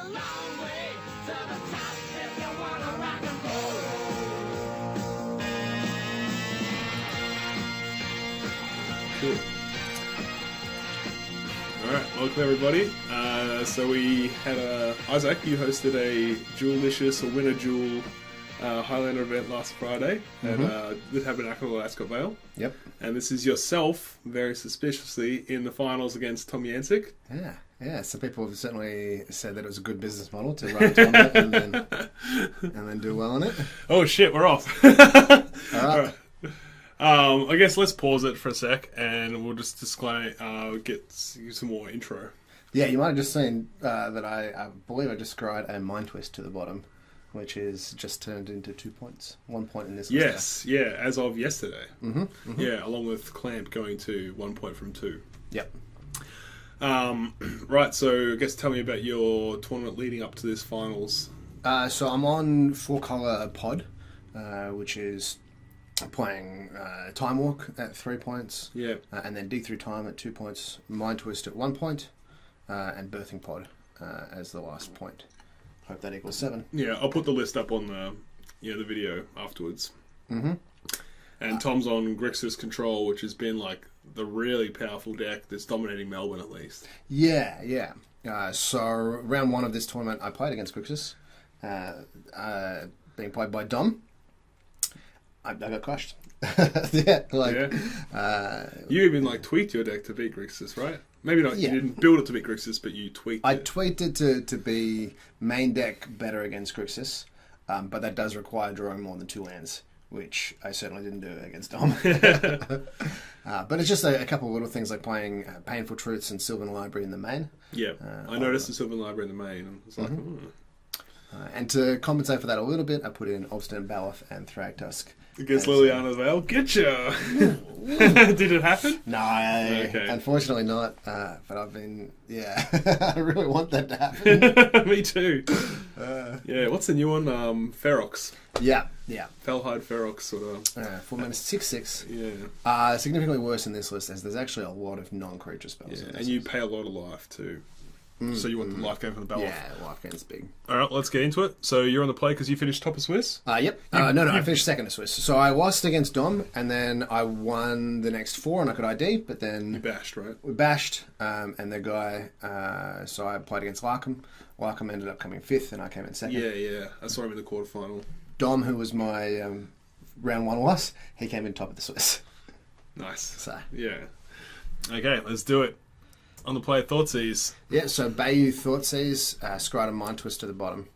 Cool. Alright, welcome everybody. So we had Isaac, you hosted a Duelicious or Winner Duel Highlander event last Friday at the Tabernacle at Ascot Vale. Yep. And this is yourself, very suspiciously, in the finals against Tom Yancic. Yeah. Some people have certainly said that it was a good business model to run a tournament and then do well on it. Oh shit, we're off. Alright. I guess let's pause it for a sec and we'll just display, get some more intro. Yeah, you might have just seen that I believe I just scried a mind twist to the bottom, which is just turned into 2 points. 1 point in this. Yes, yeah, as of yesterday. Mm-hmm. Yeah, along with Clamp going to 1 point from 2. Yep. Right, so I guess tell me about your tournament leading up to this finals. So I'm on 4-color pod, which is playing Time Walk at 3 points. Yeah. And then Dig Through Time at 2 points. Mind Twist at 1 point. And Birthing Pod as the last point. Hope that equals 7. Yeah, I'll put the list up on the video afterwards. Mm-hmm. And Tom's on Grixis Control, which has been like the really powerful deck that's dominating Melbourne at least. Yeah. So round 1 of this tournament, I played against Grixis, being played by Dom. I got crushed. You even tweaked your deck to beat Grixis, right? Maybe not. Yeah. You didn't build it to beat Grixis, but you tweaked it. I tweaked it to be main deck better against Grixis, but that does require drawing more than 2 lands, which I certainly didn't do against Dom. But it's just a couple of little things like playing Painful Truths and Sylvan Library in the main. Yeah, I noticed the Sylvan Library in the main. And it's like, and to compensate for that a little bit, I put in Obstinate Baloth and Thragtusk. Against Liliana's Vale? Getcha! Did it happen? No, okay. Unfortunately not. But I've been, I really want that to happen. Me too. What's the new one? Ferox. Yeah. Fellhide Ferox, sort of. 4 mana 6/6. Yeah. Significantly worse in this list, as there's actually a lot of non-creature spells. Yeah, and you pay a lot of life too. So you want the life gain from the Baloth. Yeah, life gain's big. Alright, let's get into it. So you're on the play because you finished top of Swiss? Yep. No, I finished second of Swiss. So I lost against Dom, and then I won the next 4, and I could ID, but then... You bashed, right? We bashed, and the guy... so I played against Larkham. Larkham ended up coming 5th, and I came in second. Yeah. I saw him in the quarterfinal. Dom, who was my round 1 loss, he came in top of the Swiss. Nice. So... Yeah. Okay, let's do it. On the play, Thoughtseize. Yeah, so Bayou Thoughtseize, Scribe and Mind Twist to the bottom.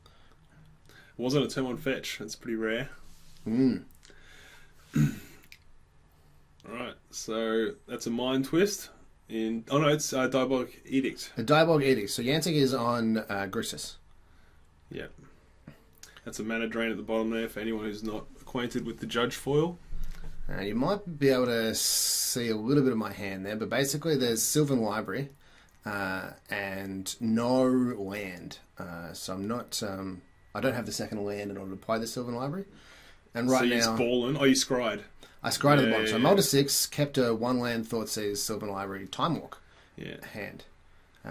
Wasn't a turn 1 fetch. That's pretty rare. Mm. Alright, so that's a Mind Twist. It's a Diabolic Edict. A Diabolic Edict. So Yancic is on Grixis. Yeah. That's a mana drain at the bottom there for anyone who's not acquainted with the Judge foil. You might be able to see a little bit of my hand there, but basically there's Sylvan Library and no land. So I'm not... I don't have the second land in order to play the Sylvan Library. And right now... So you're balling. Oh, you scried. I scried at the bottom. So I mulled a 6, kept a 1-land Thoughtseize Sylvan Library Time Walk hand.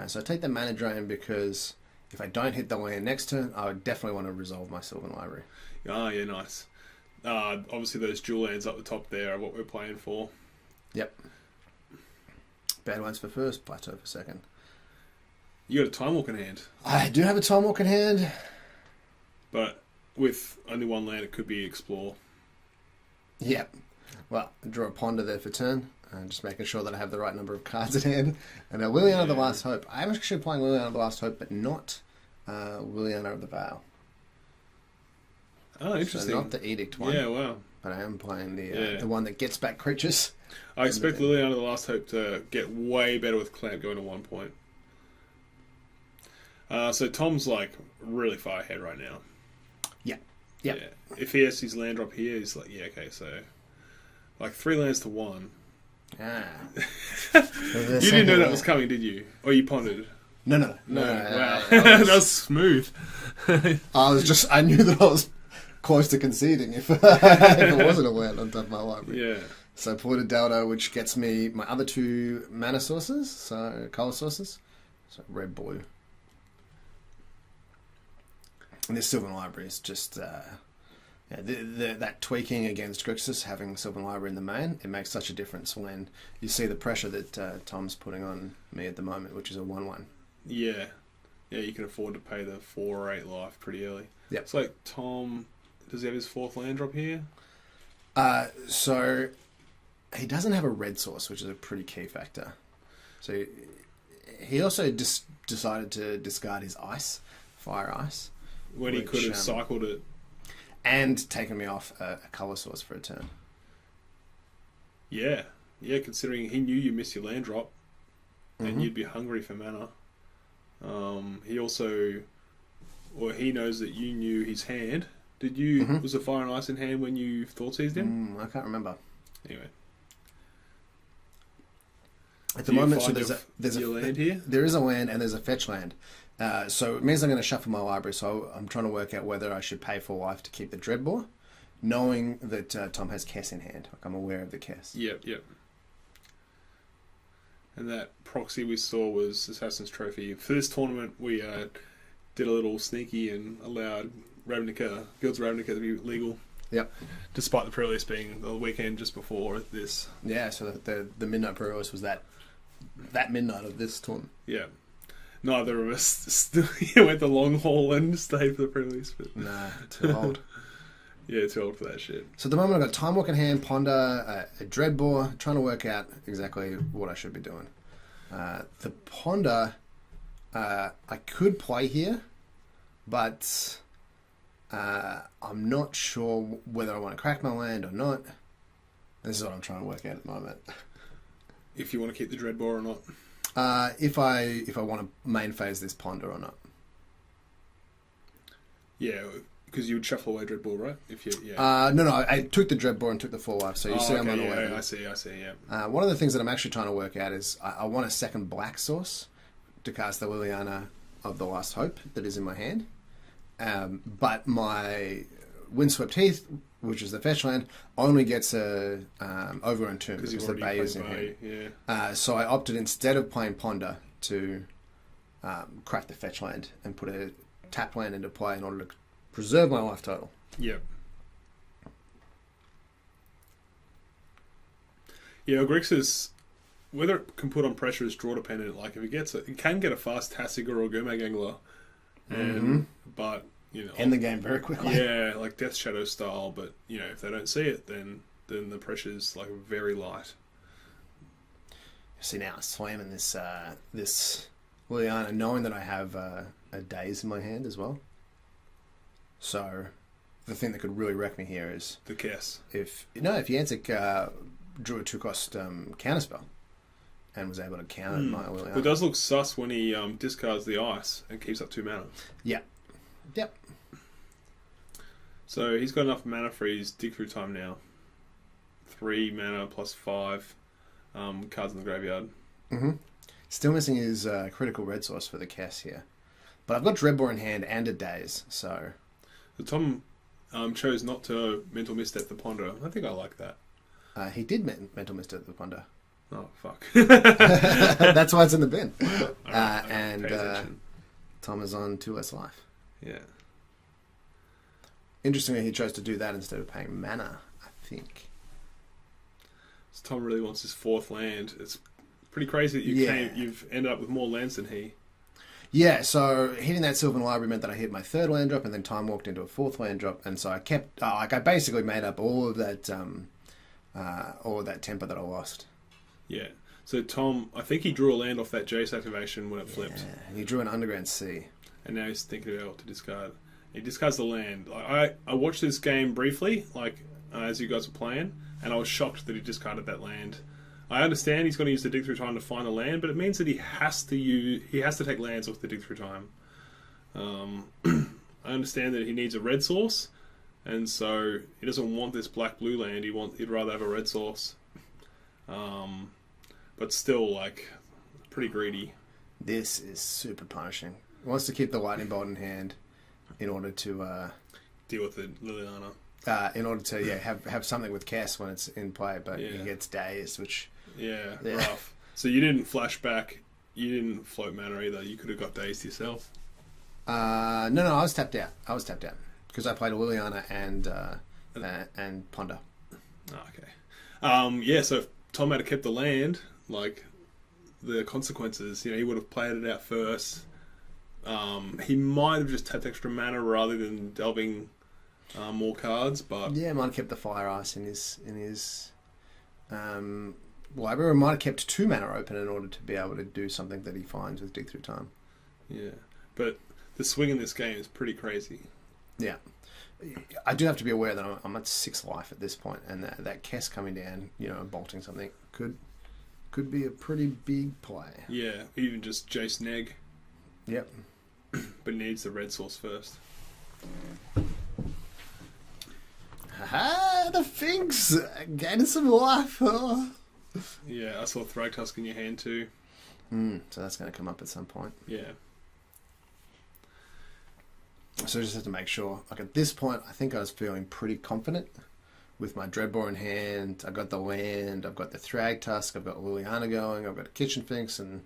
So I take the mana drain because if I don't hit the land next turn, I would definitely want to resolve my Sylvan Library. Oh, yeah, nice. Obviously those dual lands up the top there are what we're playing for. Yep. Bad ones for first, Plateau for second. You got a Time Walk in hand. I do have a Time Walk in hand. But with only 1 land, it could be Explore. Yep. Well, draw a Ponder there for turn. Just making sure that I have the right number of cards in hand. And Liliana of the Last Hope. I'm actually playing Liliana of the Last Hope, but not Liliana of the Vale. Oh, interesting. So not the Edict one. Yeah, wow. But I am playing the one that gets back creatures. I expect Liliana of the Last Hope to get way better with Clamp going to 1 point. So Tom's really far ahead right now. Yeah. If he has his land drop here, he's okay, so 3 lands to 1. Ah. You didn't know that was coming, did you? Or you pondered? No. Wow. That was smooth. I knew that I was close to conceding if it wasn't a land on top of my library. Yeah. So I pulled a Delta, which gets me my other 2 mana sources, so color sources. So red, blue. And this Sylvan Library is just that tweaking against Grixis, having Sylvan Library in the main, it makes such a difference when you see the pressure that Tom's putting on me at the moment, which is a 1/1. Yeah. Yeah, you can afford to pay the 4 or 8 life pretty early. Yep. It's like Tom, does he have his 4th land drop here? So he doesn't have a red source, which is a pretty key factor. So he also decided to discard his fire ice. When he could have cycled it. And taken me off a colour source for a turn. Yeah. Yeah, considering he knew you missed your land drop and you'd be hungry for mana. He also... Or he knows that you knew his hand. Did you... Was the fire and ice in hand when you thought seized him? I can't remember. Anyway. At the moment, so there's a land here? There is a land and there's a fetch land. So it means I'm going to shuffle my library. So I'm trying to work out whether I should pay for life to keep the Dreadbore, knowing that Tom has Kess in hand. Like I'm aware of the Kess. Yep. And that proxy we saw was Assassin's Trophy. For this tournament, we did a little sneaky and allowed Guild's Ravnica to be legal. Yep. Despite the pre-release being the weekend just before this. Yeah, so the midnight pre-release was that midnight of this tournament. Yeah. Neither of us went the long haul and stayed for the pre-release. But... Nah, too old. Yeah, too old for that shit. So at the moment I've got Time Walk in hand, Ponder, a Dreadbore, trying to work out exactly what I should be doing. The Ponder, I could play here, but I'm not sure whether I want to crack my land or not. This is what I'm trying to work out at the moment. If you want to keep the Dreadbore or not? If I want to main phase this Ponder or not. Yeah, because you would shuffle away Dreadbore, right? No, I took the Dreadbore and took the 4 life, so you see I'm on 11. Yeah, I see, yeah. One of the things that I'm actually trying to work out is I want a second black source to cast the Liliana of the Last Hope that is in my hand. But my Windswept Heath, which is the fetch land, only gets a Overgrown Tomb because the Bay is in hand. Yeah. So I opted, instead of playing Ponder, to crack the fetch land and put a tap land into play in order to preserve my life total. Yep. Yeah, Grixis, whether it can put on pressure is draw dependent. Like if it can get a fast Tassiger or Gurmag Angler, but end the game very quickly. Yeah, like Death Shadow style. But if they don't see it, then the pressure's like very light. See now, slamming this Liliana, knowing that I have a Daze in my hand as well. So the thing that could really wreck me here is the Kess. If Yancek drew a 2-cost counterspell and was able to counter my Liliana. It does look sus when he discards the ice and keeps up 2 mana. Yep. So he's got enough mana for his dig through time now. 3 mana plus 5 cards in the graveyard. Still missing his critical red source for the Kess here. But I've got Dreadbore in hand and a Daze, so... So Tom chose not to Mental Misstep the Ponder. I think I like that. He did Mental Misstep the Ponder. Oh, fuck. That's why it's in the bin. And Tom is on 2 less life. Yeah. Interestingly, he chose to do that instead of paying mana, I think. So Tom really wants his 4th land. It's pretty crazy that you've ended up with more lands than he. Yeah, so hitting that Sylvan Library meant that I hit my 3rd land drop, and then Time walked into a 4th land drop, and so I kept... I basically made up all of that temper that I lost. Yeah. So Tom, I think he drew a land off that Jace activation when it flipped. Yeah, he drew an Underground Sea. And now he's thinking about what to discard. He discards the land. I watched this game briefly, as you guys were playing, and I was shocked that he discarded that land. I understand he's going to use the dig through time to find a land, but it means that he has to take lands off the dig through time. I understand that he needs a red source, and so he doesn't want this black-blue land. He'd rather have a red source. But still, pretty greedy. This is super punishing. He wants to keep the lightning bolt in hand in order to deal with the Liliana. In order to have something with Kess when it's in play, but he gets Dazed, which rough. So you didn't flash back. You didn't float mana either. You could have got Dazed yourself. No, I was tapped out. Because I played a Liliana and Ponder. Oh, okay. Yeah, so if Tom had kept the land, like, the consequences, he would have played it out first. He might have just tapped extra mana rather than delving more cards, but... Yeah, might have kept the Fire Ice in his library. Might have kept 2 mana open in order to be able to do something that he finds with Dig Through Time. Yeah, but the swing in this game is pretty crazy. Yeah. I do have to be aware that I'm at 6 life at this point, and that Kess coming down, and bolting something could be a pretty big play. Yeah, even just Jace Neg. Yep. But needs the red source first. Haha, the Finks gaining some life. Oh. Yeah, I saw Thragtusk in your hand too. So that's going to come up at some point. Yeah. So I just have to make sure. Like at this point, I think I was feeling pretty confident with my Dreadbore in hand. I've got the land, I've got the Thragtusk, I've got Liliana going, I've got a Kitchen Finks, and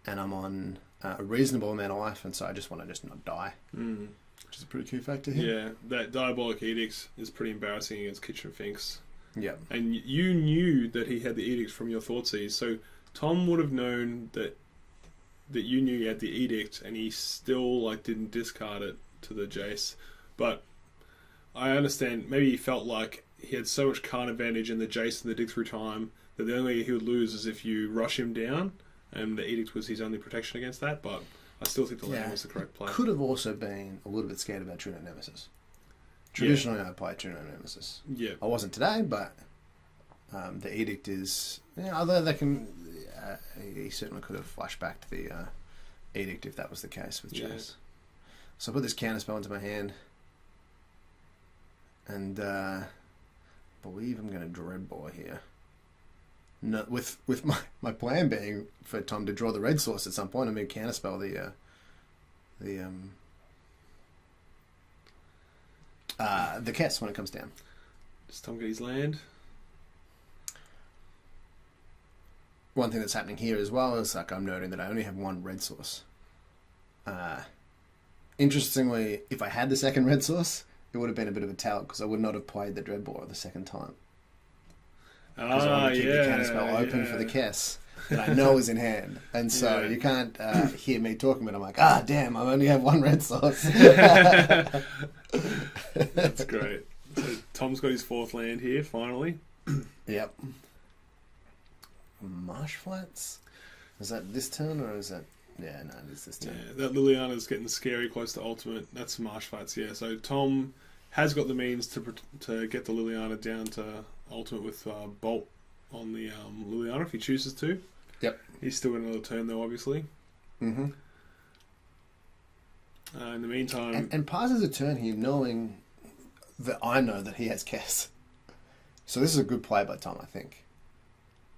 I'm on a reasonable amount of life, and so I just want to just not die. Which is a pretty key factor here. Yeah, that Diabolic Edict is pretty embarrassing against Kitchen Finks. Yeah. And you knew that he had the Edict from your Thoughtseize, so Tom would have known that you knew he had the Edict, and he still didn't discard it to the Jace. But I understand, maybe he felt like he had so much card advantage in the Jace and the Dig Through Time that the only way he would lose is if you rush him down, and the Edict was his only protection against that. But I still think the land was the correct play. Could have also been a little bit scared about True Note Nemesis. Traditionally, I play True Note Nemesis. Yeah. I wasn't today, but the Edict is... although they can... he certainly could have flashed back to the Edict if that was the case with Jace. So I put this counterspell into my hand, and believe I'm going to Dreadbore here. No, with my plan being for Tom to draw the red source at some point and then counterspell the Kess when it comes down. Does Tom get his land? One thing that's happening here as well is I'm noting that I only have 1 red source. Interestingly, if I had the second red source, it would have been a bit of a tell because I would not have played the Dreadbore the second time. Because I want to keep the counterspell open for the Kess that I know is in hand. And so you can't hear me talking, but I'm like, damn, I only have 1 red source. That's great. So Tom's got his 4th land here, finally. Yep. Marsh Flats? Is that this turn or is that... Yeah, no, it is this turn. Yeah, that Liliana's getting scary close to ultimate. That's Marsh Flats, yeah. So Tom has got the means to get the Liliana down to ultimate with Bolt on the Liliana if he chooses to. Yep. He's still got another turn though, obviously. Mm-hmm. In the meantime... And passes a turn here knowing that I know that he has Kess. So this is a good play by Tom, I think.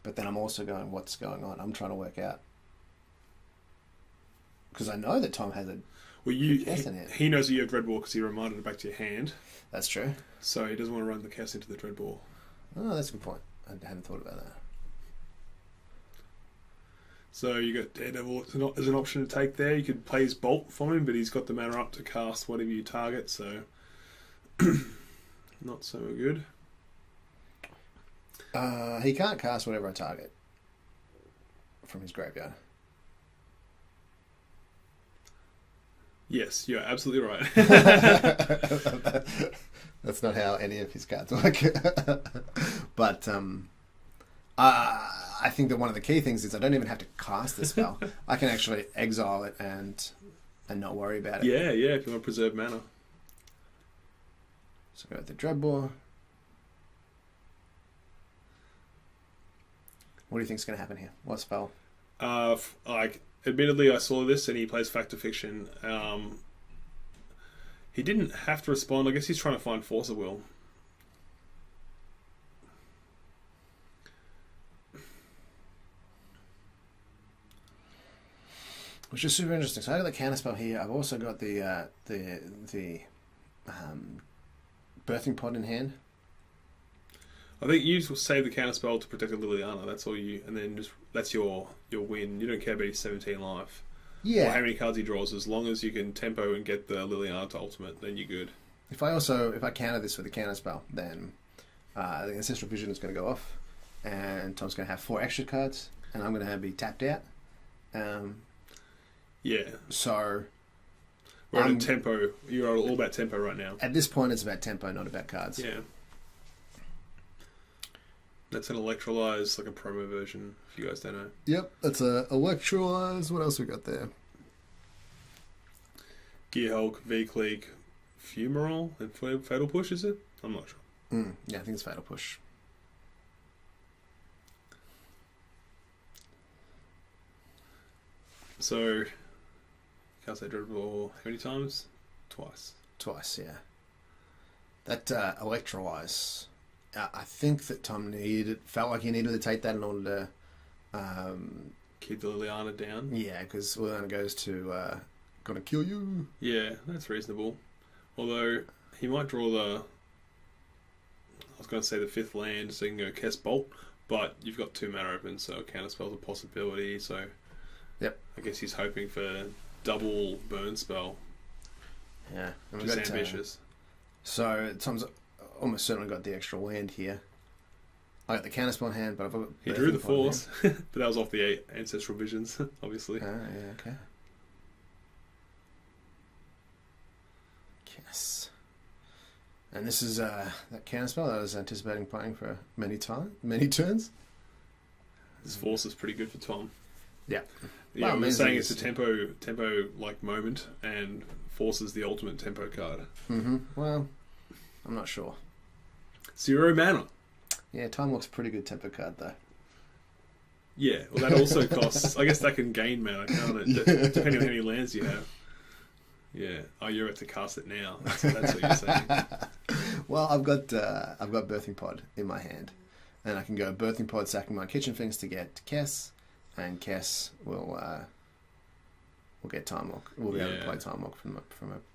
But then I'm also going, what's going on? I'm trying to work out. Because I know that Tom has a Kess in it. He knows that you have Dreadbore because he reminded it back to your hand. That's true. So he doesn't want to run the Kess into the Dreadbore. Oh, that's a good point. I hadn't thought about that. So you got Daredevil as an option to take there. You could play his Bolt for him, but he's got the mana up to cast whatever you target, so not so good. He can't cast whatever I target from his graveyard. Yes, you're absolutely right. That's not how any of his cards work. But I think that one of the key things is I don't even have to cast the spell. I can actually exile it and not worry about it. Yeah, if you want to preserve mana. So go with the Dreadbore. What do you think is going to happen here? What spell? Admittedly, I saw this and he plays Fact or Fiction. He didn't have to respond. I guess he's trying to find Force of Will. Which is super interesting. So I got the counterspell here. I've also got the Birthing Pod in hand. I think you just save the counterspell to protect the Liliana. That's all you, and then just that's your win. You don't care about his 17 life. Yeah. or how many cards he draws. As long as you can tempo and get the Liliana to ultimate, then you're good. If I counter this with a counter spell, then the Ancestral Vision is going to go off, and Tom's going to have 4 extra cards, and I'm going to be tapped out. Yeah. So we're at a tempo. You're all about tempo right now. At this point, it's about tempo, not about cards. Yeah. That's an Electrolyze, like a promo version, if you guys don't know. Yep, that's a Electrolyze. What else we got there? Gear Hulk, V-Clique, Fumarole, and Fatal Push, is it? I'm not sure. Yeah, I think it's Fatal Push. So, cast that Dreadball how many times? Twice. Twice, yeah. That Electrolyze, I think that Tom felt like he needed to take that in order to keep the Liliana down. Yeah, because Liliana goes to gonna kill you. Yeah, that's reasonable. Although he might draw I was going to say the 5th land, so you can go Kess Bolt, but you've got 2 mana open, so counterspell's a possibility. So, yep, I guess he's hoping for double burn spell. Yeah, and which is ambitious. So Tom's almost certainly got the extra land here. I got the counterspell in hand, but I've got he drew the Force, but that was off the Ancestral Visions, obviously. Yeah, okay. Yes. And this is that counterspell that I was anticipating playing for many turns. This Force is pretty good for Tom. Yeah. Yeah, I'm saying it's a tempo like moment, and Force is the ultimate tempo card. Well, I'm not sure. 0 mana. Yeah, Time Walk's a pretty good tempo card, though. Yeah, well, that also costs... I guess that can gain mana, can't it? Yeah. Depending on how many lands you have. Yeah. Oh, you're about to cast it now. That's what you're saying. Well, I've got Birthing Pod in my hand, and I can go Birthing Pod, sacking my Kitchen Finks to get Kess, and Kess will get Time Walk. We'll be able to play Time Walk from a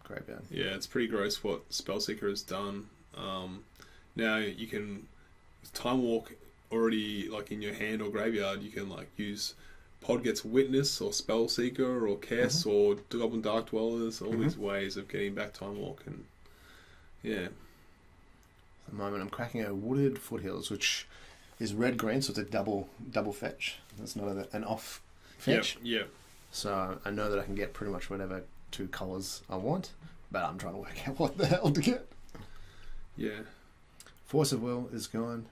graveyard. Yeah, it's pretty gross what Spellseeker has done. Now you can Time Walk already like in your hand or graveyard. You can like use Pod gets Witness or Spellseeker or Kess or Goblin Dark Dwellers. All these ways of getting back Time Walk, and yeah. At the moment, I'm cracking a Wooded Foothills, which is red-green, so it's a double fetch. It's not an off fetch. Yep. So I know that I can get pretty much whatever 2 colours I want, but I'm trying to work out what the hell to get. Yeah. Force of Will is gone.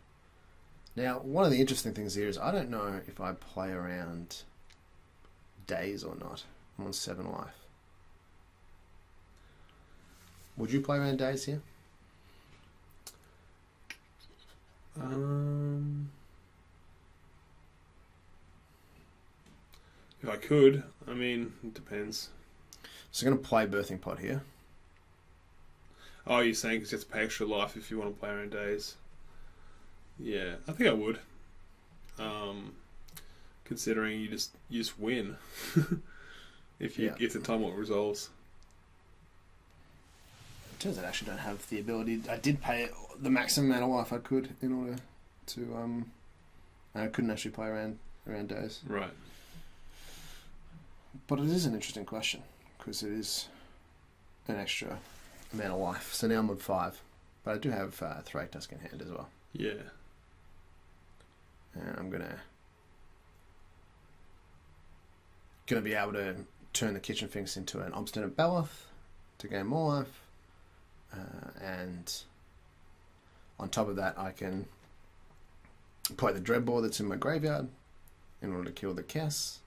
Now, one of the interesting things here is I don't know if I play around days or not. I'm on 7 life. Would you play around days here? If I could, I mean, it depends. So I'm going to play Birthing Pod here. Oh, you're saying because you have to pay extra life if you want to play around days? Yeah, I think I would. Considering you just win if the Time Walk resolves. It turns out I actually don't have the ability. I did pay the maximum amount of life I could in order to. I couldn't actually play around days. Right. But it is an interesting question because it is an extra amount of life. So now I'm on 5, but I do have Thrake Tusk in hand as well. Yeah. And I'm gonna be able to turn the Kitchen Finks into an Obstinate Beloth to gain more life. And on top of that, I can play the Dreadball that's in my graveyard in order to kill the Kess.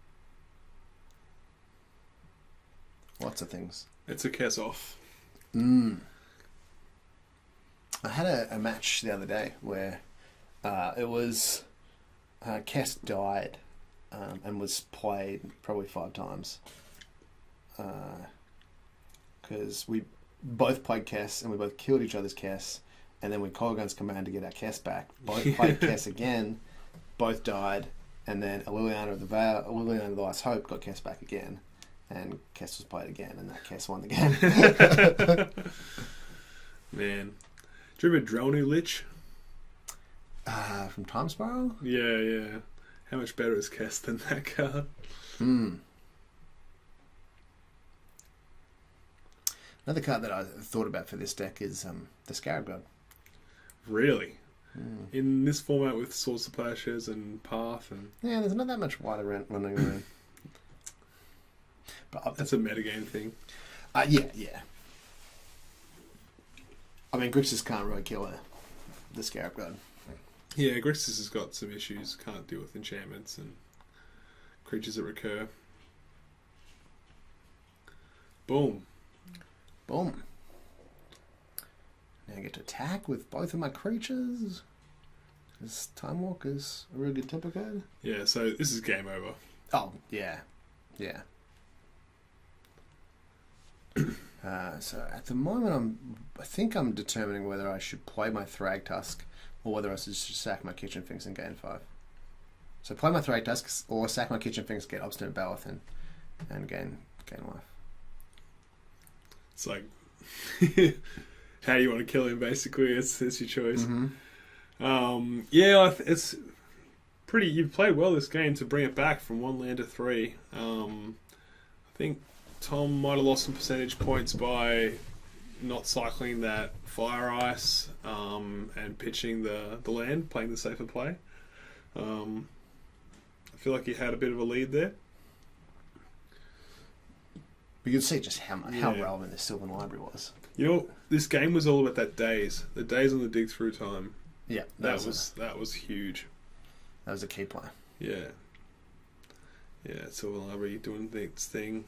Lots of things. It's a Kess off. I had a match the other day where it was Kess died and was played probably 5 times because we both played Kess and we both killed each other's Kess, and then when Colgan's command to get our Kess back, both played Kess again, both died, and then a Liliana of the Vale, a Liliana of the Last Hope got Kess back again, and Kess was played again, and that Kess won the game. Man. Do you remember Dronu Lich? From Time Spiral? Yeah. How much better is Kess than that card? Another card that I thought about for this deck is the Scarab God. Really? In this format with Swords to Plowshares and Path and... Yeah, there's not that much white around running around. But that's a metagame thing. Yeah. I mean, Grixis can't really kill the Scarab God. Yeah, Grixis has got some issues. Can't deal with enchantments and creatures that recur. Boom. Boom. Now I get to attack with both of my creatures. This Time Walk is a really good tempo card. Yeah, so this is game over. Oh, yeah. Yeah. So at the moment, I think I'm determining whether I should play my Thragtusk or whether I should just sack my Kitchen Finks and gain 5. So play my Thragtusk or sack my Kitchen Finks, get Obstinate Baloth and gain life. It's like how you want to kill him, basically. It's your choice. Mm-hmm. It's pretty... You've played well this game to bring it back from 1 land to 3. I think Tom might have lost some percentage points by not cycling that Fire Ice and pitching the land, playing the safer play. I feel like he had a bit of a lead there. You can see just how relevant this Sylvan Library was. You know, this game was all about that daze. The daze on the dig through time. Yeah, that was huge. That was a key play. Yeah, Sylvan Library doing its thing.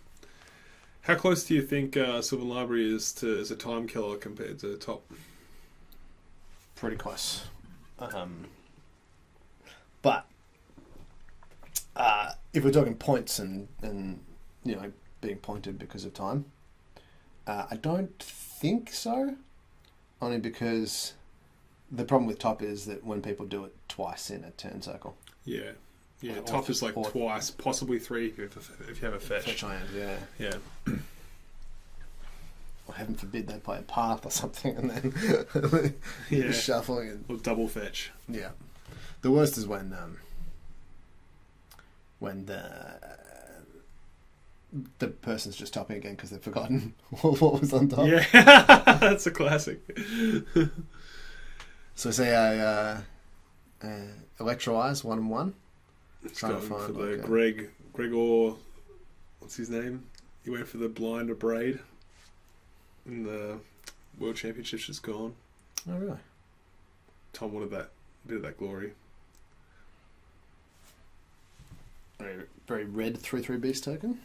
How close do you think Sylvan Library is to as a time killer compared to Top? Pretty close. But if we're talking points and being pointed because of time, I don't think so. Only because the problem with Top is that when people do it twice in a turn cycle. Yeah. Top is like twice, possibly 3 if you have a fetch. Fetch land, yeah. Or heaven forbid they play a Path or something and then shuffling and or double fetch. Yeah. The worst is when the person's just topping again because they've forgotten what was on top. Yeah, that's a classic. So say I Electro-Eyes 1/1. Trying to find for the Gregor, what's his name? He went for the Blind or Braid in the World Championships. Just gone. Oh really? Tom wanted that bit of that glory. Very, very red 3/3 beast token.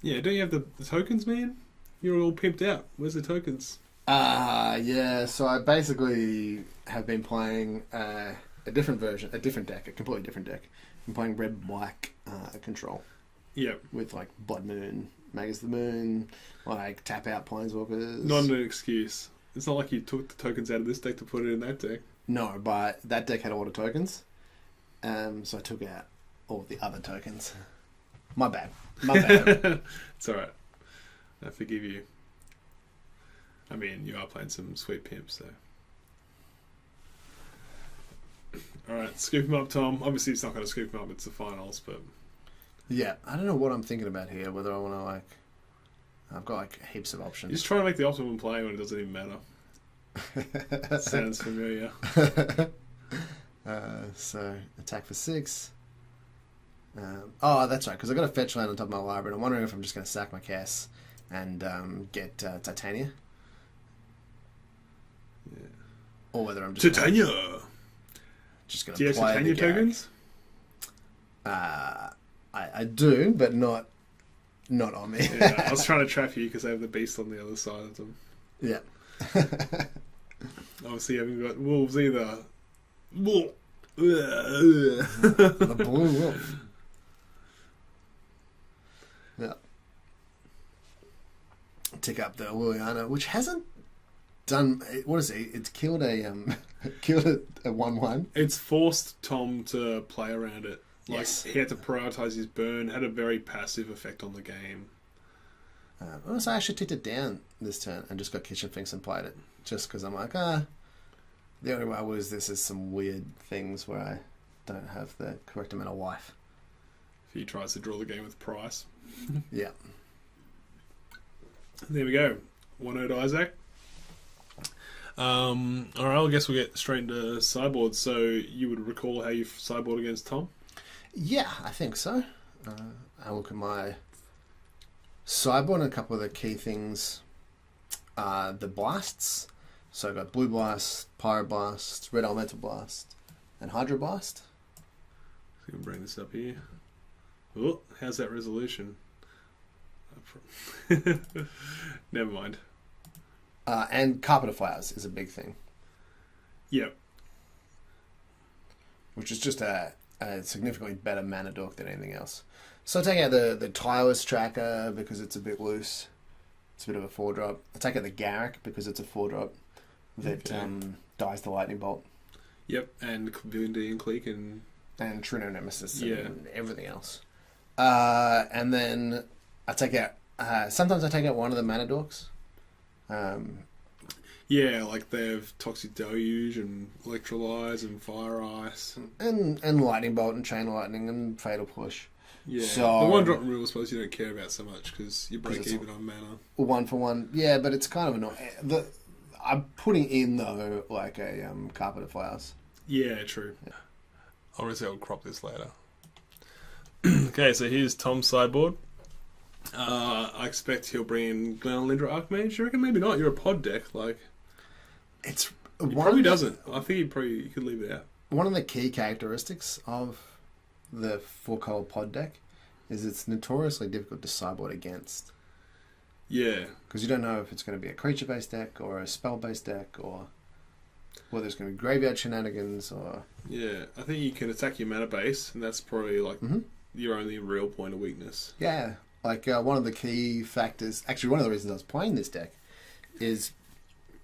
Yeah, don't you have the tokens, man? You're all pimped out. Where's the tokens? Yeah. So I basically have been playing a different version, a completely different deck. I'm playing red-black control. Yep. With like Blood Moon, Magus the Moon, like tap out Planeswalkers. Not an excuse. It's not like you took the tokens out of this deck to put it in that deck. No, but that deck had a lot of tokens. So I took out all of the other tokens. My bad. It's alright. I forgive you. I mean, you are playing some sweet pimps, though. Alright, scoop him up, Tom. Obviously, it's not going to scoop him up. It's the finals, but... Yeah, I don't know what I'm thinking about here. Whether I want to, I've got, heaps of options. You're just trying to make the optimum play when it doesn't even matter. Sounds familiar. So, attack for 6. That's right, because I've got a fetch land on top of my library, and I'm wondering if I'm just going to sack my Cass and get Titania. Yeah. Or whether I'm just Titania! Do you have Titania tokens? I do, but not on me. Yeah, I was trying to trap you because I have the beast on the other side of them. Yeah. Obviously, you haven't got wolves either. The blue wolf. Yeah. Tick up the Liliana, which hasn't done. What is it? It's killed a 1/1. It's forced Tom to play around it. Yes. He had to prioritise his burn. Had a very passive effect on the game. So I actually ticked it down this turn and just got Kitchen Finks and played it. Just because I'm like, the only way I lose this is some weird things where I don't have the correct amount of life. If he tries to draw the game with Price. Yeah. There we go. 1-0 to Isaac. Alright, I guess we'll get straight into sideboard. So you would recall how you sideboard against Tom? Yeah, I think so. I look at my sideboard and a couple of the key things are the blasts. So I've got Blue Blast, Pyroblast, Red Elemental Blast, and Hydro Blast. So we can bring this up here. Oh, how's that resolution? Never mind. And Carpet of Flowers is a big thing. Yep. Which is just a significantly better mana dork than anything else. So I take out the Tireless Tracker because it's a bit loose. It's a bit of a 4-drop. I take out the Garrick because it's a 4-drop that dies the Lightning Bolt. Yep, and Divinity and Clique and Trino Nemesis and everything else. And then I take out... sometimes I take out one of the mana dorks. Yeah, like they have Toxic Deluge and Electrolyze and Fire Ice. And Lightning Bolt and Chain Lightning and Fatal Push. Yeah, so, the one-drop rule I suppose you don't care about so much because you break even on mana. 1 for 1. Yeah, but it's kind of annoying. I'm putting in, though, like a Carpet of Flowers. Yeah, true. Yeah. Obviously, I'll crop this later. Okay, so here's Tom's sideboard. I expect he'll bring in Glenalindra Archmage. You reckon? Maybe not. You're a pod deck. Like, it's he probably doesn't. I think you could leave it out. One of the key characteristics of the 4-color pod deck is it's notoriously difficult to sideboard against. Yeah. Because you don't know if it's going to be a creature-based deck or a spell-based deck or whether it's going to be graveyard shenanigans or... Yeah, I think you can attack your mana base and that's probably like your only real point of weakness. Yeah. Like one of the key factors... Actually, one of the reasons I was playing this deck is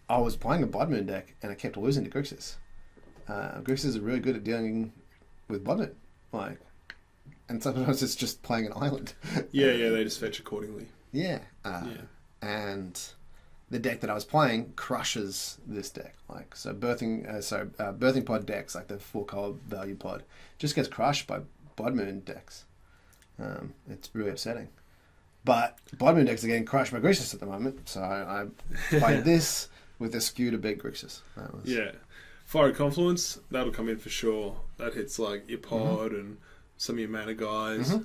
I was playing a Blood Moon deck and I kept losing to Grixis. Grixis are really good at dealing with Blood Moon. Like, and sometimes it's just playing an island. Yeah, they just fetch accordingly. Yeah. And the deck that I was playing crushes this deck. Like, so birthing pod decks, like the 4-color value pod, just gets crushed by Blood Moon decks. It's really upsetting. But Blood Moon decks are getting crushed by Grixis at the moment, so I played this with a skew to beat Grixis. Yeah. Fiery Confluence, that'll come in for sure. That hits like your pod and some of your mana guys.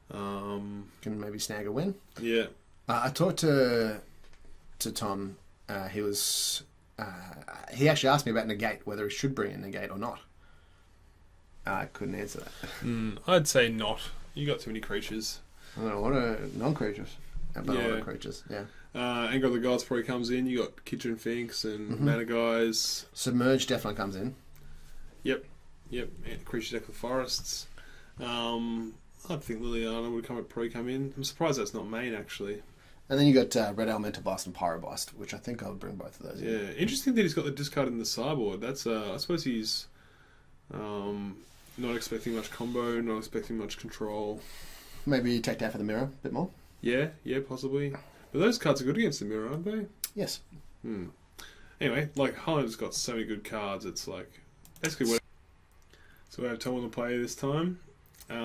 Can maybe snag a win. Yeah. I talked to Tom. He actually asked me about Negate, whether he should bring in Negate or not. I couldn't answer that. I'd say not. You got too many creatures. I don't know, what are non-creatures? But a lot of creatures, yeah. Anger of the Gods probably comes in. You got Kitchen Finks and mana guys. Submerge definitely comes in. Yep. And creature deck with forests. I think Liliana would probably come in. I'm surprised that's not main actually. And then you got Red Elemental Blast and Pyroblast, which I think I would bring both of those in. Yeah, interesting that he's got the discard in the sideboard. That's I suppose he's not expecting much combo, not expecting much control. Maybe take that for the mirror a bit more. Yeah, possibly. But those cards are good against the mirror, aren't they? Yes. Anyway, like Highlander's got so many good cards. It's like basically what. So we have Tom on the play this time. I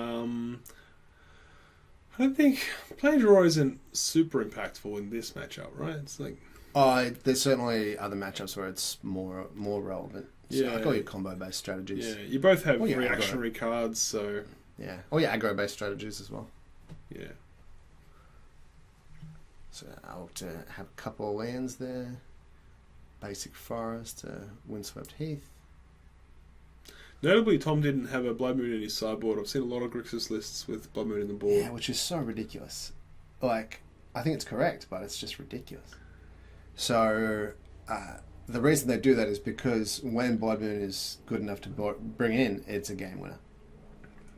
don't think Play Draw isn't super impactful in this matchup, right? It's like there's certainly other matchups where it's more relevant. So yeah, I call you combo-based strategies. Yeah, you both have reactionary cards, so yeah. Or yeah, aggro-based strategies as well. Yeah. So I'll have a couple of lands there. Basic Forest, Windswept Heath. Notably, Tom didn't have a Blood Moon in his sideboard. I've seen a lot of Grixis lists with Blood Moon in the board. Yeah, which is so ridiculous. Like, I think it's correct, but it's just ridiculous. So, the reason they do that is because when Blood Moon is good enough to bring in, it's a game winner.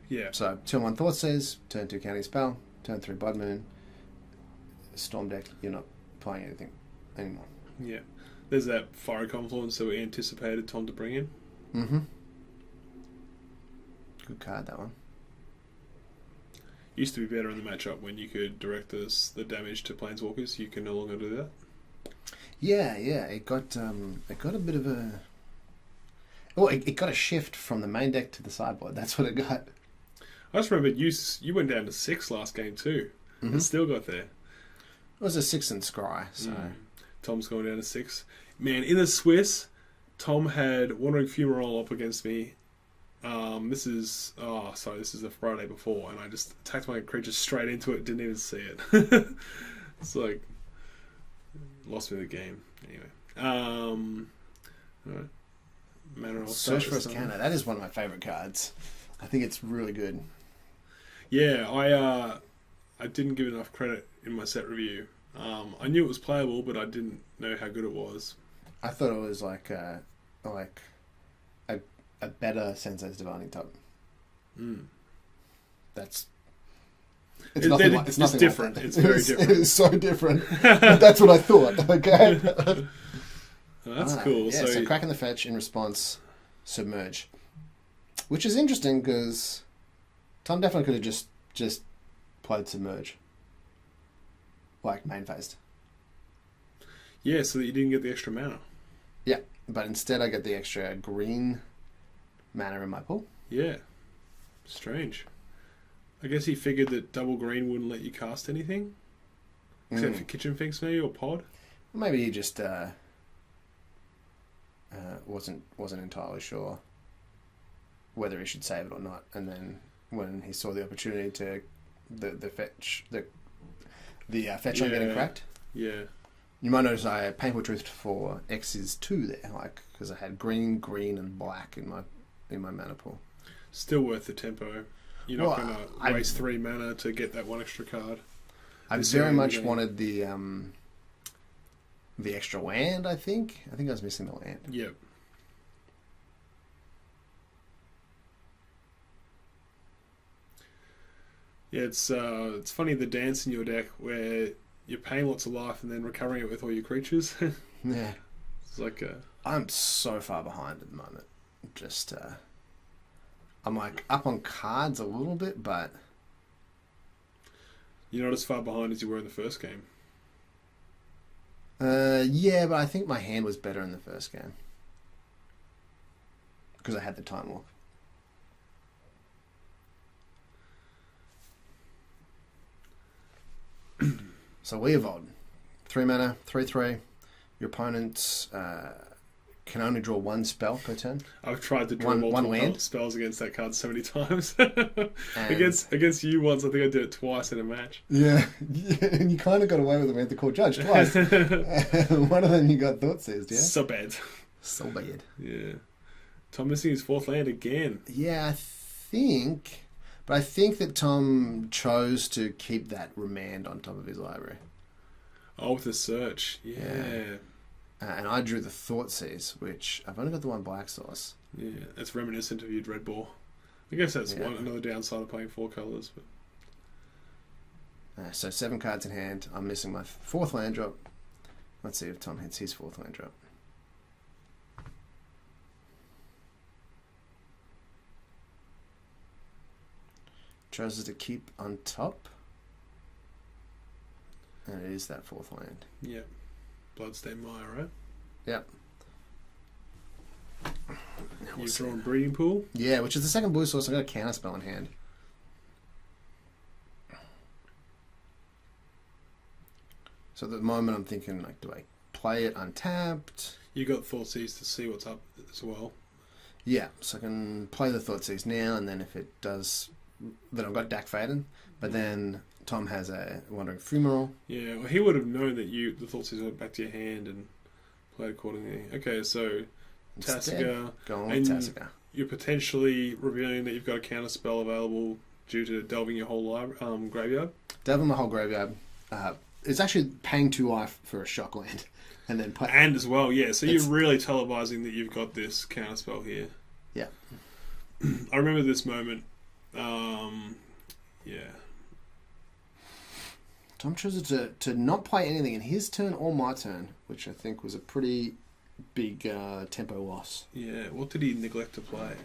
Yeah. So, turn 1 Thoughtseize, turn 2 Counting Spell, turn 3 Blood Moon, Storm deck, you're not playing anything anymore. Yeah. There's that Fiery Confluence that we anticipated Tom to bring in. Good card, that one. Used to be better in the matchup when you could direct the damage to Planeswalkers. You can no longer do that. Yeah. It got a bit of a... Oh, it got a shift from the main deck to the sideboard. That's what it got. I just remember you went down to 6 last game too. And still got there. was a 6 and scry, so... Tom's going down to 6. Man, in the Swiss, Tom had Wandering Fumarole up against me. This is the Friday before, and I just attacked my creature straight into it, didn't even see it. It's like, lost me the game. Anyway. Alright. Search for Ascana. That is one of my favourite cards. I think it's really good. Yeah, I didn't give it enough credit in my set review. I knew it was playable, but I didn't know how good it was. I thought it was like a better Sensei's Divining Top. It's nothing like, it's different. Like it's very different. It is so different. That's what I thought. Okay. That's cool. Yeah, so cracking the fetch in response, submerge, which is interesting because Tom definitely could have just played submerge, like main phased. Yeah, so that you didn't get the extra mana. Yeah, but instead I get the extra green mana in my pool. Yeah, strange. I guess he figured that double green wouldn't let you cast anything, except for Kitchen Finks maybe, or Pod. Maybe he just wasn't entirely sure whether he should save it or not, and then when he saw the opportunity to the fetch line getting cracked. Yeah. You might notice I Painful Truth for X's 2 there, like because I had green, and black in my mana pool. Still worth the tempo. You're not going to waste 3 mana to get that one extra card. I very much wanted the extra land. I think I was missing the land. Yep. Yeah, it's funny the dance in your deck where you're paying lots of life and then recovering it with all your creatures. Yeah, it's like I'm so far behind at the moment. Just I'm like up on cards a little bit, but you're not as far behind as you were in the first game. Yeah, but I think my hand was better in the first game because I had the Time Walk. So we evolved. 3 mana, 3/3. Your opponents can only draw 1 spell per turn. I've tried to draw multiple spells against that card so many times. Against you once, I think I did it twice in a match. Yeah, and you kind of got away with it with the Court Judge twice. One of them you got Thought Seized, yeah? So bad. So bad. Yeah. Tom missing his 4th land again. Yeah, I think that Tom chose to keep that remand on top of his library. Oh, with the search. Yeah. And I drew the Thought Seize, which I've only got the 1 black source. Yeah, it's reminiscent of your Dread Ball. I guess that's another downside of playing 4 colours. But... so 7 cards in hand. I'm missing my 4th land drop. Let's see if Tom hits his 4th land drop. Chooses to keep on top. And it is that 4th land. Yep. Bloodstained Mire, right? Yep. You've drawn Breeding Pool? Yeah, which is the 2nd blue source. I've got a counter spell in hand. So at the moment I'm thinking, like, do I play it untapped? You got Thoughtseize to see what's up as well. Yeah, so I can play the Thoughtseize now, and then if it does... Then I've got Dak Faden, but then Tom has a Wandering Fumarole. Yeah, well, he would have known that the Thoughtseize went back to your hand and played accordingly. Okay, so Tasiga, going with Tasiga. You're potentially revealing that you've got a counter spell available due to delving your whole graveyard. Delving my whole graveyard. It's actually paying 2 life for a shock land, and then play. And as well, yeah. So you're really televising that you've got this counter spell here. Yeah. I remember this moment. Yeah. Tom chose to not play anything in his turn or my turn, which I think was a pretty big tempo loss. Yeah. What did he neglect to play?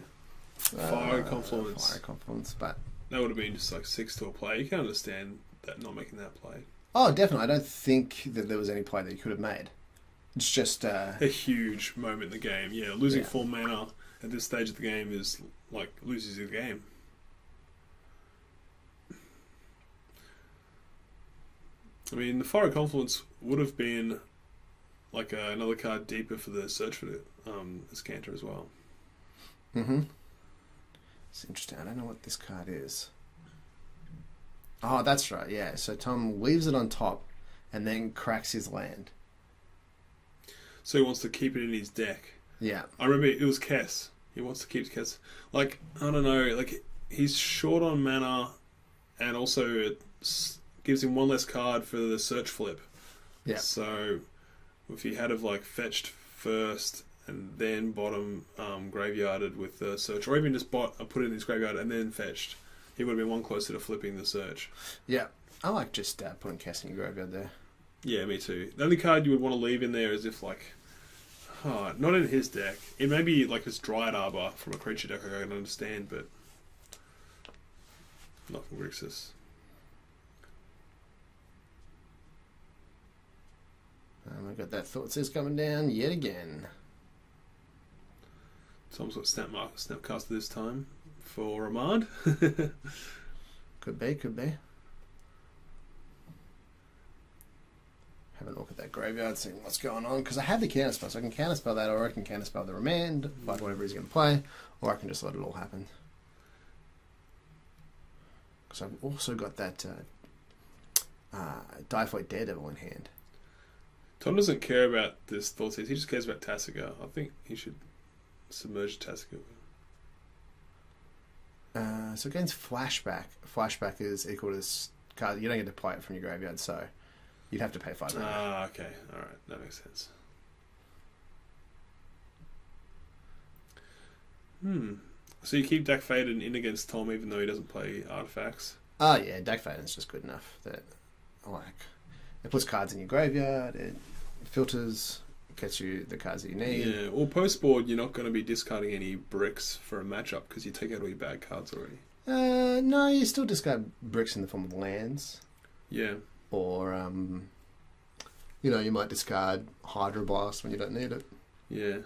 Fire Confluence. Fire Confluence, but that would have been just like 6 to a play. You can understand that not making that play. Oh, definitely. I don't think that there was any play that he could have made. It's just a huge moment in the game. Yeah, losing 4 mana at this stage of the game is like loses the game. I mean, the Fire Confluence would have been like another card deeper for the search for the Scanter as well. Mm-hmm. It's interesting. I don't know what this card is. Oh, that's right. Yeah. So Tom leaves it on top and then cracks his land. So he wants to keep it in his deck. Yeah. I remember it was Kess. He wants to keep Kess. Like, I don't know. Like, he's short on mana, and also it gives him one less card for the search flip. Yeah. So if he had have like fetched first and then bottom graveyarded with the search, or even just put it in his graveyard and then fetched, he would have been one closer to flipping the search. Yeah. I like just putting Kess in your graveyard there. Yeah, me too. The only card you would want to leave in there is if like, not in his deck. It may be like his Dryad Arbor from a creature deck I can understand, but not from Grixis. I've got that Thoughtseize coming down yet again. Tom's got Snapcaster this time for Ramad. Could be, could be. Have a look at that graveyard, see what's going on. Because I have the counterspell, so I can counterspell that, or I can counterspell the Remand, like whatever he's going to play, or I can just let it all happen. Because I've also got that Diaphoid Daredevil in hand. Tom doesn't care about this Thoughtseize, he just cares about Tasiga. I think he should submerge Tasiga. So against Flashback is equal to card. You don't get to play it from your graveyard, so you'd have to pay 5 mana. Okay. Alright. That makes sense. So you keep Dak Faden in against Tom even though he doesn't play artifacts? Oh, yeah. Dak Faden's just good enough that, like, it puts cards in your graveyard, it filters, gets you the cards that you need. Yeah, or post-board, you're not going to be discarding any bricks for a matchup because you take out all your bad cards already. No, you still discard bricks in the form of lands. Yeah. Or, you might discard Hydro Blast when you don't need it. Yeah.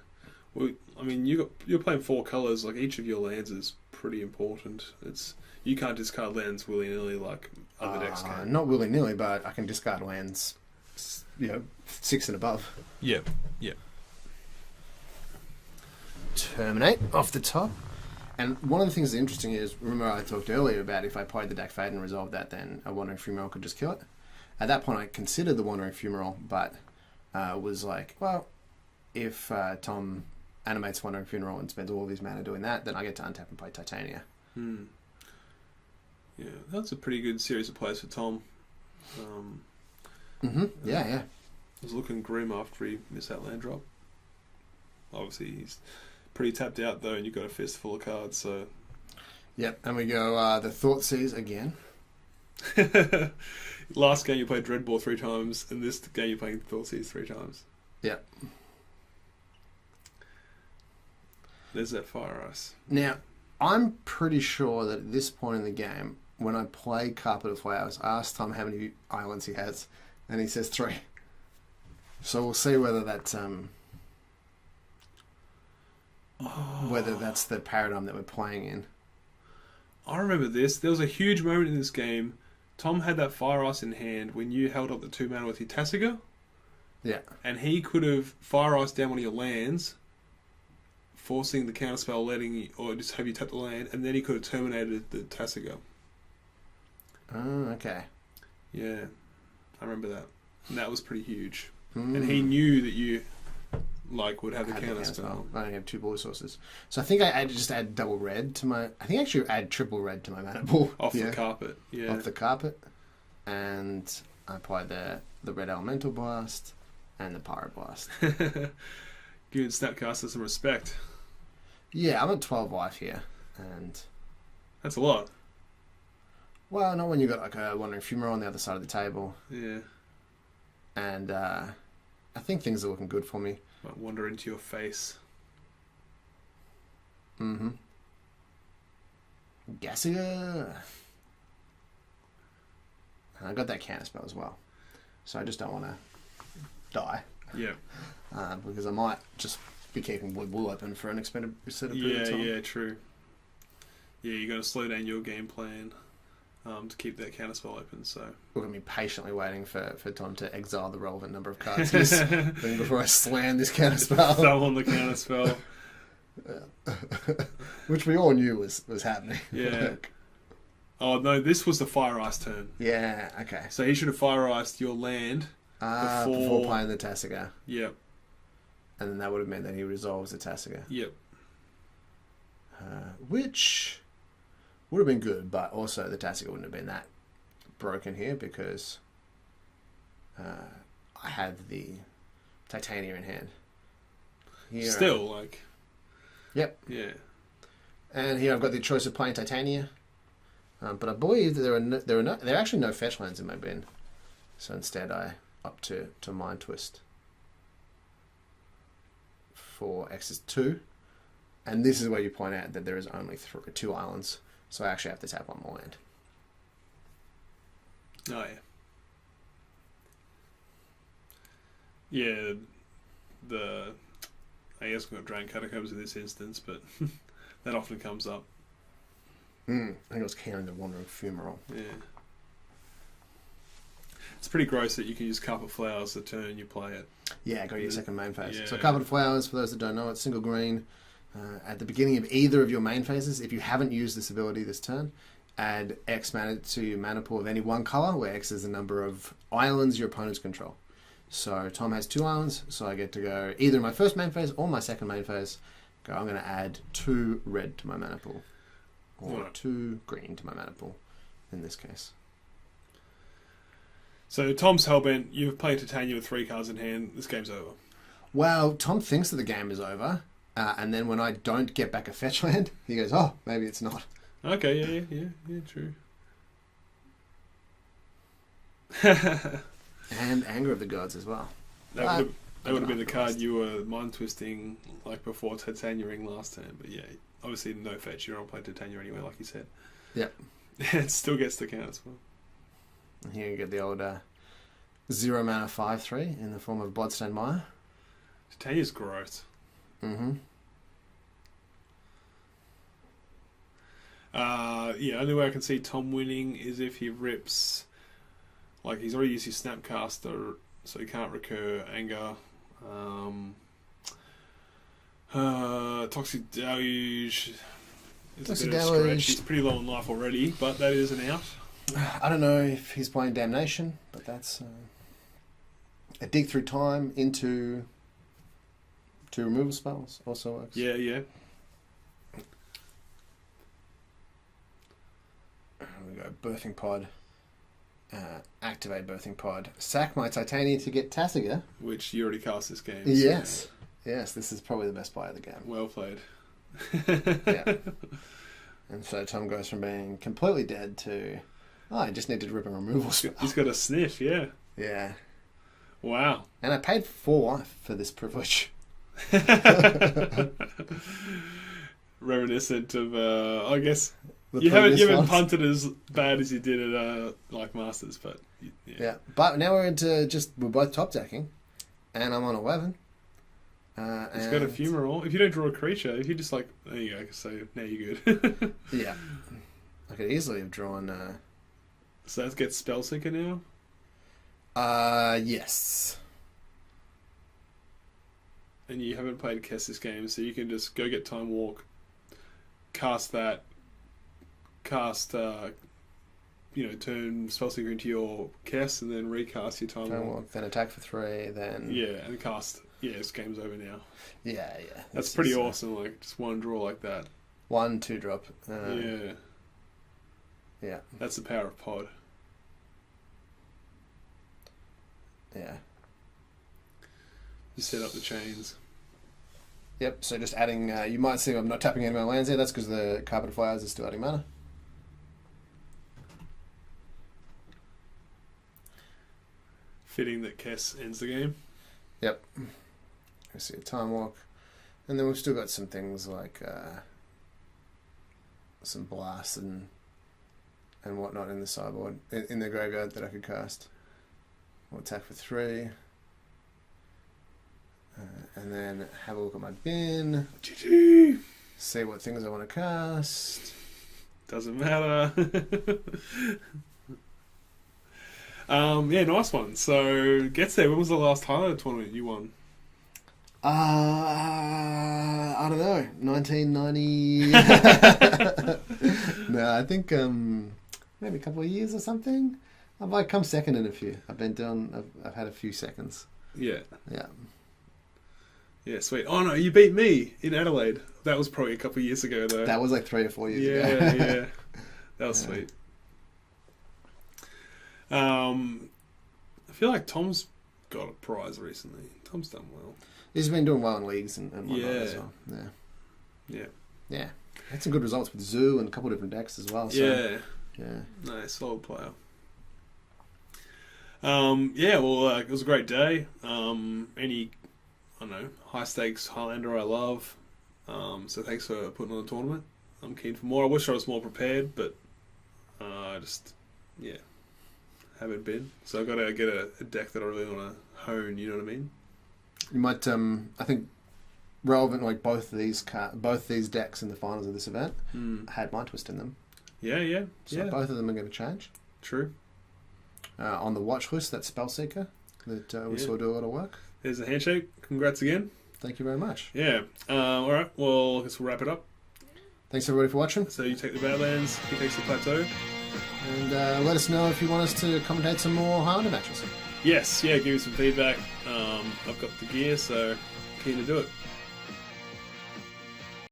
Well, I mean, you're playing 4 colours, like each of your lands is pretty important. You can't discard lands willy-nilly like other decks can. Not willy-nilly, but I can discard lands, 6 and above. Yep. Terminate off the top. And one of the things that's interesting is, remember I talked earlier about if I played the Dak Faden and resolved that, then a Wandering Fumarole could just kill it. At that point, I considered the Wandering Fumarole, but was like, well, if Tom animates Wandering Fumarole and spends all of his mana doing that, then I get to untap and play Titania. Yeah, that's a pretty good series of plays for Tom. Yeah. It was looking grim after he missed that land drop. Obviously, he's pretty tapped out though, and you've got a fist full of cards, so... Yep, and we go the Thoughtseize again. Last game you played Dreadball 3 times, and this game you're playing Thoughtseize 3 times. Yep. There's that Fire Ice. Now, I'm pretty sure that at this point in the game, when I play Carpet of Flowers, I asked Tom how many islands he has, and he says 3. So we'll see whether that's whether that's the paradigm that we're playing in. I remember this. There was a huge moment in this game. Tom had that Fire Ice in hand when you held up the 2 mana with your Tasiga. Yeah. And he could have Fire Ice down one of your lands, forcing the counterspell, or just have you tap the land, and then he could have terminated the Tasiga. Oh, okay. Yeah, I remember that. And that was pretty huge. And he knew that you would have the counterspell. I only have 2 blue sources. So I think I just add double red to my... I think I actually add triple red to my mana pool. Off the carpet, yeah. Off the carpet. And I apply the red elemental blast and the pyro blast. Giving Snapcaster some respect. Yeah, I'm at 12 life here. And... That's a lot. Well, not when you've got like a Wandering Fumarole on the other side of the table. Yeah. And I think things are looking good for me. Might wander into your face. Gassier. And I got that counterspell as well. So I just don't want to die. Yeah. Because I might just be keeping Wool open for an extended set of period of time. Yeah, true. Yeah, you got to slow down your game plan. to keep that counterspell open. So Look at me patiently waiting for Tom to exile the relevant number of cards before I slam this counterspell. Throw on the counterspell. Which we all knew was happening. Yeah. Oh no, this was the Fire Ice turn. Yeah, okay. So he should have Fire Iced your land before playing the Tasigur. Yep. And then that would have meant that he resolves the Tasigur. Yep. Which would have been good, but also the Tasigur wouldn't have been that broken here because I had the Titania in hand. Here, Still, like... Yep. Yeah. And here I've got the choice of playing Titania. But I believe that there are actually no fetch lands in my bin. So instead I opt to Mind Twist for X's 2. And this is where you point out that there is only 2 islands. So I actually have to tap one more land. Oh, yeah. Yeah, I guess we've got Drain Catacombs in this instance, but that often comes up. I think it was counting the Wandering Fumarole. Yeah. It's pretty gross that you can use Carpet Flowers the turn you play it. Yeah, go to your second main phase. Yeah. So Carpet Flowers, for those that don't know, it's single green. At the beginning of either of your main phases, if you haven't used this ability this turn, add X mana to your mana pool of any one colour, where X is the number of islands your opponents control. So Tom has 2 islands, so I get to go either in my first main phase or my second main phase. I'm going to add 2 red to my mana pool. Or 2 green to my mana pool, in this case. So Tom's hellbent, you've played Titania with 3 cards in hand, this game's over. Well, Tom thinks that the game is over, and then when I don't get back a fetch land, he goes, oh, maybe it's not. Okay, yeah, true. And Anger of the Gods as well. That would have been the card you were mind twisting like before Titania Ring last turn, but yeah, obviously no fetch. You're not playing Titania anyway, like you said. Yep. It still gets the count as well. And here you get the old 0 mana 5/3 in the form of Bloodstained Mire. Titania's gross. Mm-hmm. Yeah, only way I can see Tom winning is if he rips, like he's already used his Snapcaster, so he can't recur Anger. Toxic Deluge is a bit of a stretch. He's pretty low on life already, but that is an out. I don't know if he's playing Damnation, but that's a Dig Through Time into 2 removal spells also works. Yeah. We go Birthing Pod. Activate Birthing Pod. Sack my Titania to get Tasigur. Which you already cast this game. Yes. So. Yes, this is probably the best buy of the game. Well played. Yeah. And so Tom goes from being completely dead to, I just need to rip a removal spell. He's got a sniff, yeah. Yeah. Wow. And I paid 4 for this privilege. Reminiscent of, I guess, you haven't punted as bad as you did at like Masters, but yeah. But now we're both top decking, and I'm on 11. It's got a fumarole. If you don't draw a creature, if you just like, there you go. So now you're good. Yeah, I could easily have drawn. So that gets Spellseeker now. Yes. And you haven't played Kess this game, so you can just go get Time Walk, cast that, turn Spellseeker into your Kess, and then recast your Time Walk. Then attack for 3, then... Yeah, and cast... Yeah, this game's over now. Yeah. That's pretty awesome, like, just one draw like that. 1 2-drop. Yeah. That's the power of Pod. Yeah. You set up the chains. Yep, so just adding... you might see I'm not tapping any of my lands there. That's because the Carpet of Flowers is still adding mana. Fitting that Kess ends the game. Yep. I see a Time Walk. And then we've still got some things like some blasts and whatnot in the sideboard, in the graveyard that I could cast. We'll attack for 3. And then have a look at my bin. GG! See what things I want to cast. Doesn't matter. Yeah, nice one. So, gets there. When was the last Highlander tournament you won? I don't know. 1990. No, I think maybe a couple of years or something. I've like come second in a few. I've had a few seconds. Yeah. Yeah. Yeah, sweet. Oh no, you beat me in Adelaide. That was probably a couple of years ago though. That was like 3 or 4 years ago. Yeah. That was sweet. I feel like Tom's got a prize recently. Tom's done well. He's been doing well in leagues and whatnot as well. Yeah. Had some good results with Zoo and a couple of different decks as well. So, yeah. Nice, solid player. It was a great day. High stakes Highlander I love. So thanks for putting on the tournament. I'm keen for more. I wish I was more prepared, but haven't been. So I've got to get a deck that I really want to hone, you know what I mean? You might, I think, relevant like both these decks in the finals of this event had Mind Twist in them. Yeah. So both of them are going to change. True. On the watch list, that's Spellseeker that we saw do a lot of work. There's a handshake. Congrats again. Thank you very much. Yeah. All right. Well, I guess we'll wrap it up. Thanks everybody for watching. So you take the Badlands, he takes the Plateau. And let us know if you want us to commentate some more Highlander matches. Yes. Yeah. Give me some feedback. I've got the gear, so keen to do it.